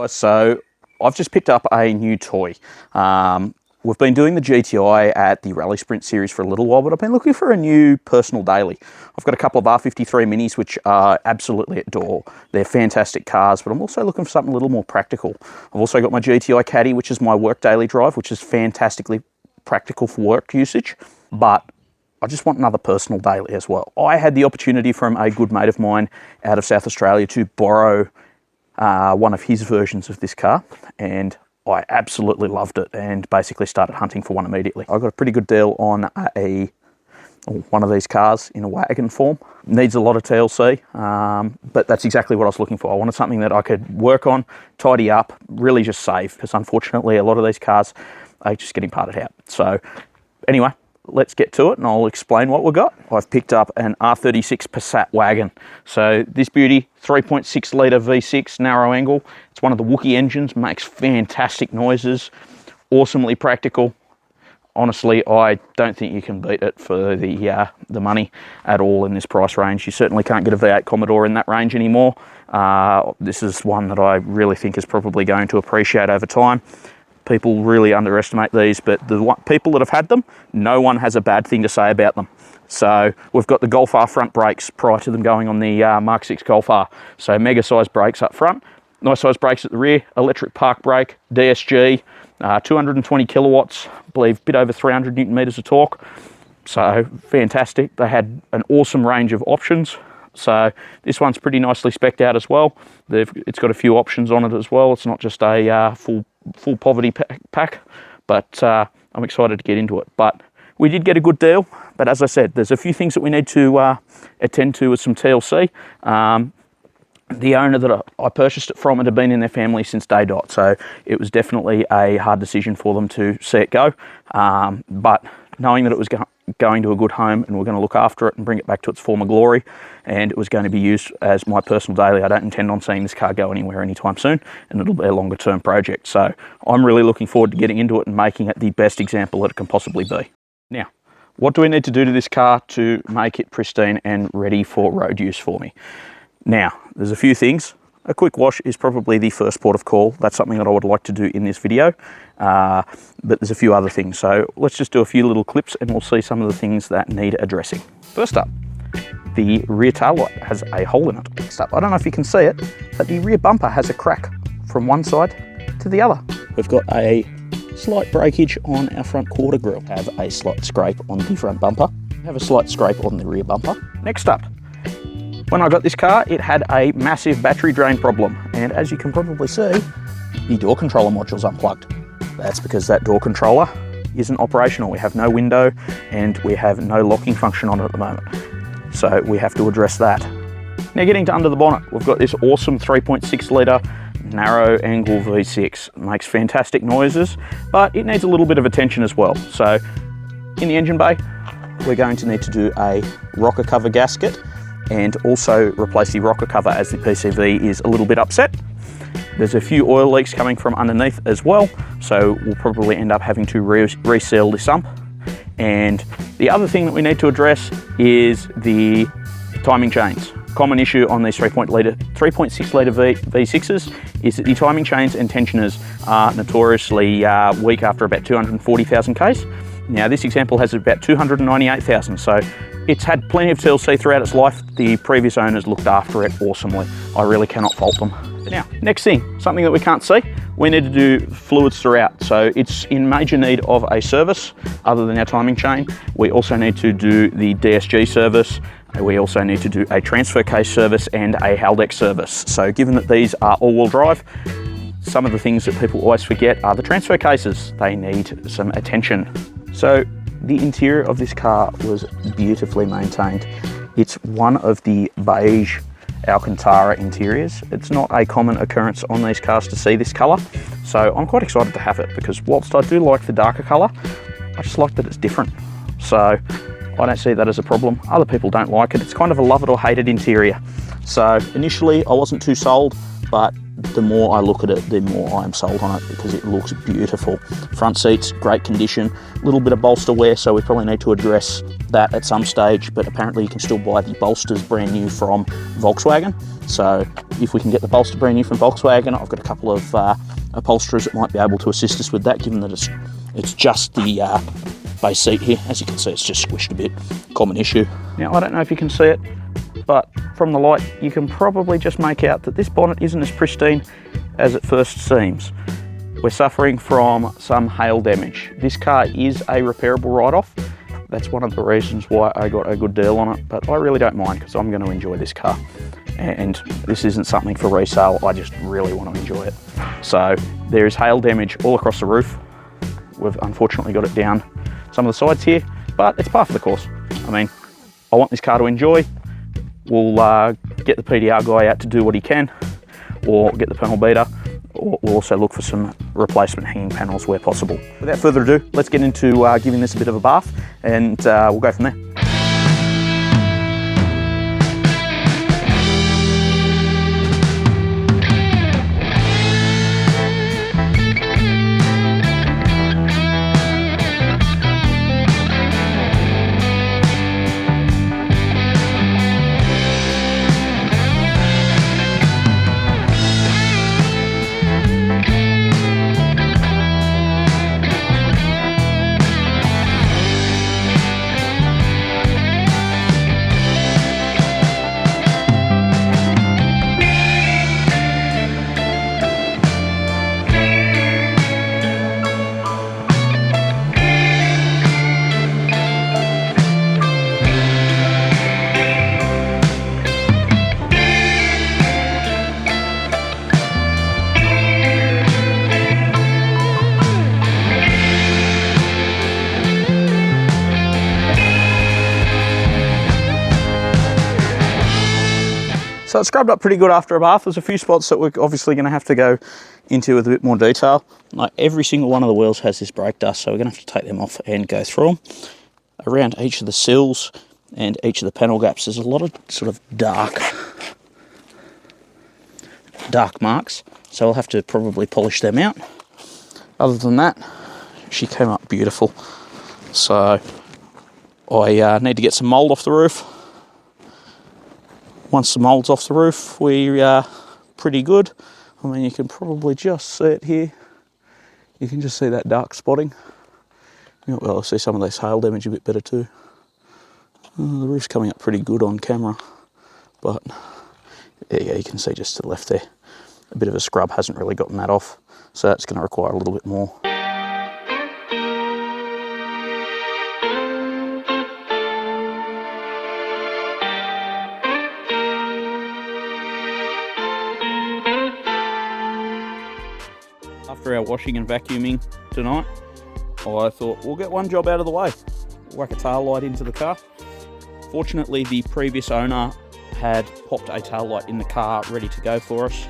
So I've just picked up a new toy. We've been doing the GTI at the Rally Sprint series for a little while, but I've been looking for a new personal daily. I've got a couple of R53 Minis, which I absolutely adore. They're fantastic cars, but I'm also looking for something a little more practical. I've also got my GTI Caddy, which is my work daily drive, which is fantastically practical for work usage, but I just want another personal daily as well. I had the opportunity from a good mate of mine out of South Australia to borrow one of his versions of this car, and I absolutely loved it and basically started hunting for one immediately. I got a pretty good deal on one of these cars in a wagon form. Needs a lot of TLC, but that's exactly what I was looking for. I wanted something that I could work on, tidy up, really just save, because unfortunately a lot of these cars are just getting parted out. So anyway, let's get to it and I'll explain what we've got. I've picked up an R36 Passat wagon. So this beauty, 3.6 litre V6 narrow angle. It's one of the Wookiee engines, makes fantastic noises, awesomely practical. Honestly, I don't think you can beat it for the money at all in this price range. You certainly can't get a V8 Commodore in that range anymore. This is one that I really think is probably going to appreciate over time. People really underestimate these, but the people that have had them, no one has a bad thing to say about them. So we've got the Golf R front brakes prior to them going on the Mark 6 Golf R. So mega size brakes up front, nice size brakes at the rear, electric park brake, DSG, 220 kilowatts, I believe a bit over 300 Newton meters of torque. So fantastic. They had an awesome range of options. So this one's pretty nicely spec'd out as well. It's got a few options on it as well. It's not just a full poverty pack, but I'm excited to get into it. But we did get a good deal, but as I said, there's a few things that we need to attend to with some TLC. The owner that I purchased it from had been in their family since day dot, so it was definitely a hard decision for them to see it go. But knowing that it was going to a good home and we're going to look after it and bring it back to its former glory, and it was going to be used as my personal daily, I don't intend on seeing this car go anywhere anytime soon, and it'll be a longer term project. So I'm really looking forward to getting into it and making it the best example that it can possibly be. Now, what do we need to do to this car to make it pristine and ready for road use for me? Now, there's a few things. A quick wash is probably the first port of call. That's something that I would like to do in this video, but there's a few other things. So let's just do a few little clips and we'll see some of the things that need addressing. First up, the rear taillight has a hole in it. Next up, I don't know if you can see it, but the rear bumper has a crack from one side to the other. We've got a slight breakage on our front quarter grille. Have a slight scrape on the front bumper. Have a slight scrape on the rear bumper. Next up, when I got this car, it had a massive battery drain problem, and as you can probably see, the door controller module's unplugged. That's because that door controller isn't operational. We have no window and we have no locking function on it at the moment. So we have to address that. Now getting to under the bonnet, we've got this awesome 3.6 litre narrow angle V6. It makes fantastic noises, but it needs a little bit of attention as well. So in the engine bay, we're going to need to do a rocker cover gasket and also replace the rocker cover as the PCV is a little bit upset. There's a few oil leaks coming from underneath as well, so we'll probably end up having to reseal this sump. And the other thing that we need to address is the timing chains. Common issue on these 3.6 litre V6s is that the timing chains and tensioners are notoriously weak after about 240,000 Ks. Now this example has about 298,000, so it's had plenty of TLC throughout its life. The previous owners looked after it awesomely. I really cannot fault them. Now, next thing, something that we can't see, we need to do fluids throughout. So it's in major need of a service other than our timing chain. We also need to do the DSG service. We also need to do a transfer case service and a Haldex service. So given that these are all-wheel drive, some of the things that people always forget are the transfer cases. They need some attention. So the interior of this car was beautifully maintained. It's one of the beige Alcantara interiors. It's not a common occurrence on these cars to see this colour, so I'm quite excited to have it because whilst I do like the darker colour, I just like that it's different. So I don't see that as a problem. Other people don't like it. It's kind of a love it or hate it interior. So initially I wasn't too sold, but the more I look at it, the more I'm sold on it, because it looks beautiful. Front seats, great condition. A little bit of bolster wear, so we probably need to address that at some stage, but apparently you can still buy the bolsters brand new from Volkswagen. So if we can get the bolster brand new from Volkswagen, I've got a couple of upholsterers that might be able to assist us with that, given that it's just the base seat here. As you can see, it's just squished a bit, common issue. Now, I don't know if you can see it, but from the light, you can probably just make out that this bonnet isn't as pristine as it first seems. We're suffering from some hail damage. This car is a repairable write-off. That's one of the reasons why I got a good deal on it, but I really don't mind, because I'm going to enjoy this car. And this isn't something for resale, I just really want to enjoy it. So there is hail damage all across the roof. We've unfortunately got it down some of the sides here, but it's par for the course. I mean, I want this car to enjoy. We'll get the PDR guy out to do what he can, or get the panel beater, or we'll also look for some replacement hanging panels where possible. Without further ado, let's get into giving this a bit of a bath, and we'll go from there. So it scrubbed up pretty good after a bath. There's a few spots that we're obviously going to have to go into with a bit more detail. Like every single one of the wheels has this brake dust, so we're going to have to take them off and go through them. Around each of the sills and each of the panel gaps, there's a lot of sort of dark marks, so I'll have to probably polish them out. Other than that, she came up beautiful. So I need to get some mould off the roof. Once the mould's off the roof, we are pretty good. I mean, you can probably just see it here. You can just see that dark spotting. You might be able to see some of this hail damage a bit better too. The roof's coming up pretty good on camera, but yeah, you can see just to the left there, a bit of a scrub hasn't really gotten that off, so that's going to require a little bit more. After our washing and vacuuming tonight, I thought we'll get one job out of the way. Whack a tail light into the car. Fortunately, the previous owner had popped a tail light in the car ready to go for us,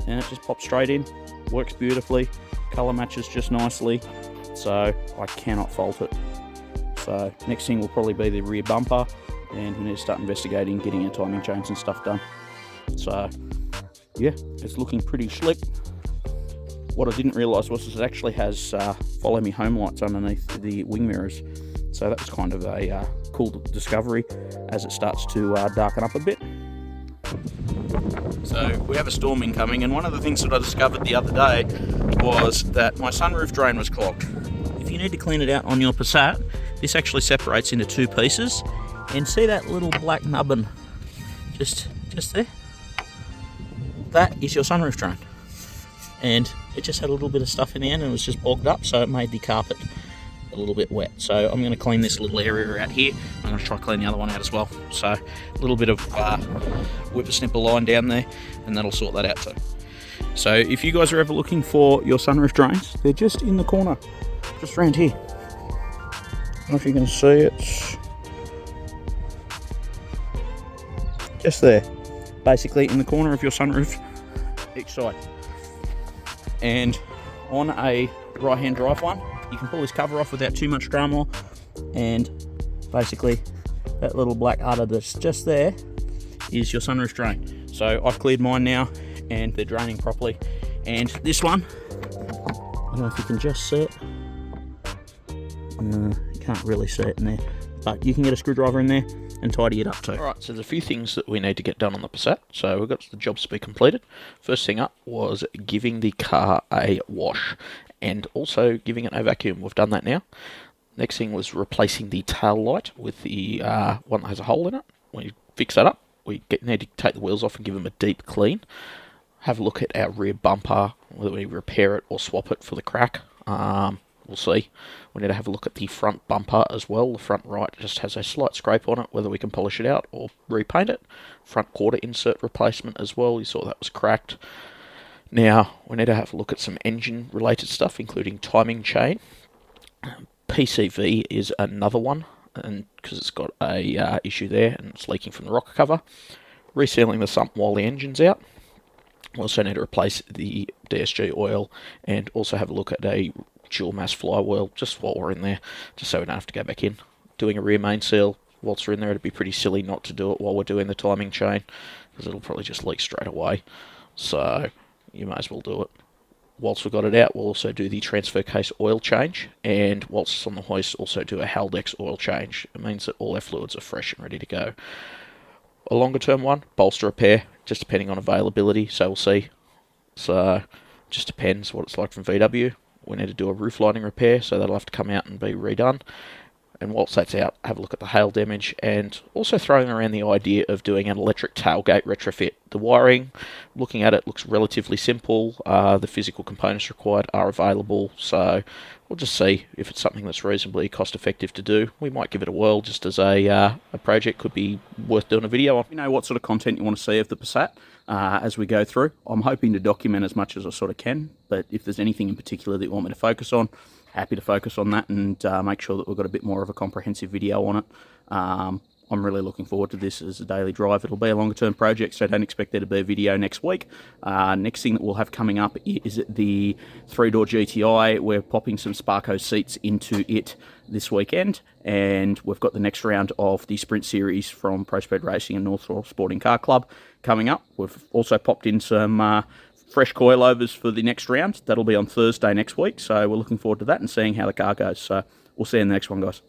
and it just popped straight in. Works beautifully, colour matches just nicely, so I cannot fault it. So next thing will probably be the rear bumper, and we need to start investigating getting our timing chains and stuff done. So yeah, it's looking pretty slick. What I didn't realise was it actually has follow me home lights underneath the wing mirrors. So that was kind of a cool discovery as it starts to darken up a bit. So we have a storm incoming, and one of the things that I discovered the other day was that my sunroof drain was clogged. If you need to clean it out on your Passat, this actually separates into two pieces. And see that little black nubbin just there? That is your sunroof drain. And it just had a little bit of stuff in the end and it was just bogged up, so it made the carpet a little bit wet. So I'm going to clean this little area out here. I'm going to try clean the other one out as well. So a little bit of whippersnipper line down there, and that'll sort that out too. So if you guys are ever looking for your sunroof drains, they're just in the corner, just around here. I don't know if you can see it. Just there, basically in the corner of your sunroof each side. And on a right-hand drive one, you can pull this cover off without too much drama, and basically that little black udder that's just there is your sunroof drain. So I've cleared mine now, and they're draining properly. And this one, I don't know if you can just see it. You can't really see it in there, but you can get a screwdriver in there and tidy it up too. Alright, so there's a few things that we need to get done on the Passat, so we've got the jobs to be completed. First thing up was giving the car a wash, and also giving it a vacuum. We've done that now. Next thing was replacing the tail light with the one that has a hole in it. When you fix that up, we need to take the wheels off and give them a deep clean. Have a look at our rear bumper, whether we repair it or swap it for the crack. We'll see. We need to have a look at the front bumper as well. The front right just has a slight scrape on it, whether we can polish it out or repaint it. Front quarter insert replacement as well. You saw that was cracked. Now, we need to have a look at some engine related stuff, including timing chain. PCV is another one, and because it's got a issue there and it's leaking from the rocker cover. Resealing the sump while the engine's out. We also need to replace the DSG oil and also have a look at a dual mass flywheel just while we're in there, just so we don't have to go back in. Doing a rear main seal whilst we're in there, it'd be pretty silly not to do it while we're doing the timing chain, because it'll probably just leak straight away. So you may as well do it. Whilst we've got it out, we'll also do the transfer case oil change, and whilst it's on the hoist, also do a Haldex oil change. It means that all our fluids are fresh and ready to go. A longer term one, bolster repair, just depending on availability, so we'll see. So just depends what it's like from VW. We need to do a roof lining repair, so that'll have to come out and be redone. And whilst that's out, have a look at the hail damage, and also throwing around the idea of doing an electric tailgate retrofit. The wiring, looking at it, looks relatively simple. The physical components required are available, so we'll just see if it's something that's reasonably cost effective to do. We might give it a whirl just as a project. Could be worth doing a video on. You know what sort of content you want to see of the Passat as we go through. I'm hoping to document as much as I sort of can, but if there's anything in particular that you want me to focus on, happy to focus on that and make sure that we've got a bit more of a comprehensive video on it. I'm really looking forward to this as a daily drive. It'll be a longer term project, so don't expect there to be a video next week. Next thing that we'll have coming up is the 3-door GTI. We're popping some Sparco seats into it this weekend, and we've got the next round of the Sprint Series from Pro Speed Racing and North Shore Sporting Car Club coming up. We've also popped in some fresh coilovers for the next round. That'll be on Thursday next week, so we're looking forward to that and seeing how the car goes. So we'll see you in the next one, guys.